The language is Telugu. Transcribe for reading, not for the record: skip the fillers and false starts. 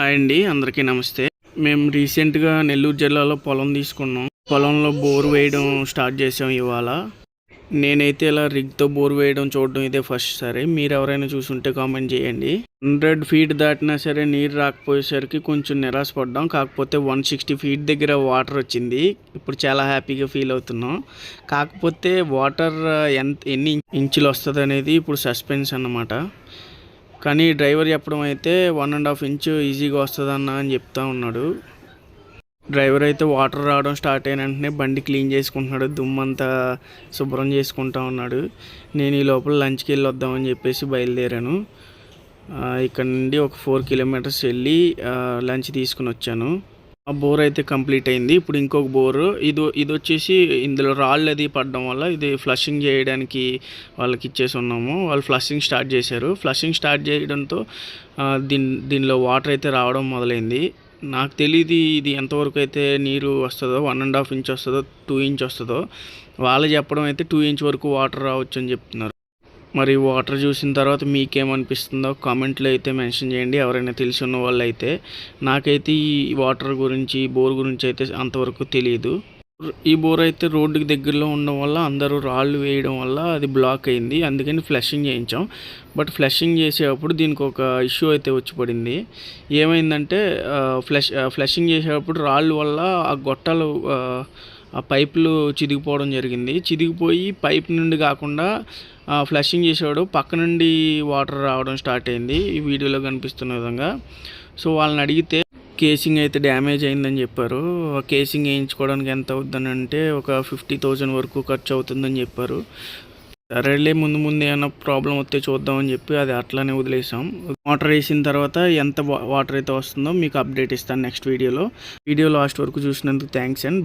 హాయ్ అండి, అందరికీ నమస్తే. మేము రీసెంట్గా నెల్లూరు జిల్లాలో పొలం తీసుకున్నాం. పొలంలో బోర్ వేయడం స్టార్ట్ చేసాం ఇవాళ. నేనైతే ఇలా రిగ్తో బోర్ వేయడం చూడడం ఇదే ఫస్ట్ సరే. మీరు ఎవరైనా చూసుంటే కామెంట్ చేయండి. 100 ఫీట్ దాటినా సరే నీరు రాకపోయేసరికి కొంచెం నిరాశపడ్డాం. కాకపోతే 160 ఫీట్ దగ్గర వాటర్ వచ్చింది. ఇప్పుడు చాలా హ్యాపీగా ఫీల్ అవుతున్నాం. కాకపోతే వాటర్ ఎన్ని ఇంచులు వస్తుంది అనేది ఇప్పుడు సస్పెన్స్ అన్నమాట. కానీ డ్రైవర్ చెప్పడం అయితే 1.5 ఇంచు ఈజీగా వస్తుందన్న అని చెప్తా ఉన్నాడు. డ్రైవర్ అయితే వాటర్ రావడం స్టార్ట్ అయిన వెంటనే బండి క్లీన్ చేసుకుంటున్నాడు, దుమ్మంతా శుభ్రం చేసుకుంటా ఉన్నాడు. నేను ఈ లోపల లంచ్కి వెళ్ళి వద్దామని చెప్పేసి బయలుదేరాను. ఇక్కడ నుండి ఒక 4 కిలోమీటర్స్ వెళ్ళి లంచ్ తీసుకుని వచ్చాను. ఆ బోర్ అయితే కంప్లీట్ అయింది. ఇప్పుడు ఇంకొక బోరు ఇది వచ్చేసి ఇందులో రాళ్ళు అది పడడం వల్ల ఇది ఫ్లషింగ్ చేయడానికి వాళ్ళకి ఇచ్చేసి ఉన్నాము. వాళ్ళు ఫ్లషింగ్ స్టార్ట్ చేశారు. ఫ్లషింగ్ స్టార్ట్ చేయడంతో దీనిలో వాటర్ అయితే రావడం మొదలైంది. నాకు తెలియదు ఇది ఎంతవరకు అయితే నీరు వస్తుందో, 1.5 ఇంచ్ వస్తుందో, 2 ఇంచ్ వస్తుందో. వాళ్ళు చెప్పడం అయితే 2 ఇంచ్ వరకు వాటర్ రావచ్చు అని చెప్తున్నారు. మరి వాటర్ చూసిన తర్వాత మీకేమనిపిస్తుందో కామెంట్లో అయితే మెన్షన్ చేయండి, ఎవరైనా తెలిసి ఉన్న వాళ్ళు అయితే. నాకైతే ఈ వాటర్ గురించి, బోర్ గురించి అయితే అంతవరకు తెలియదు. ఈ బోర్ అయితే రోడ్డుకి దగ్గరలో ఉండడం వల్ల అందరూ రాళ్ళు వేయడం వల్ల అది బ్లాక్ అయింది. అందుకని ఫ్లషింగ్ చేయించాం. బట్ ఫ్లషింగ్ చేసేటప్పుడు దీనికి ఒక ఇష్యూ అయితే వచ్చి పడింది. ఏమైందంటే ఫ్లషింగ్ చేసేటప్పుడు రాళ్ళు వల్ల ఆ గొట్టాలు, ఆ పైపులు చిదిగిపోవడం జరిగింది. చిదిగిపోయి పైప్ నుండి కాకుండా ఫ్లషింగ్ చేసేవాడు పక్క నుండి వాటర్ రావడం స్టార్ట్ అయింది, ఈ వీడియోలో కనిపిస్తున్న విధంగా. సో వాళ్ళని అడిగితే కేసింగ్ అయితే డ్యామేజ్ అయిందని చెప్పారు. కేసింగ్ వేయించుకోవడానికి ఎంత అవుతుందని అంటే ఒక 50,000 వరకు ఖర్చు అవుతుందని చెప్పారు. సరేలే, ముందు ఏమైనా ప్రాబ్లం వస్తే చూద్దామని చెప్పి అది అట్లానే వదిలేసాం. వాటర్ వేసిన తర్వాత ఎంత వాటర్ అయితే వస్తుందో మీకు అప్డేట్ ఇస్తాను నెక్స్ట్ వీడియోలో. వీడియో లాస్ట్ వరకు చూసినందుకు థ్యాంక్స్ అండ్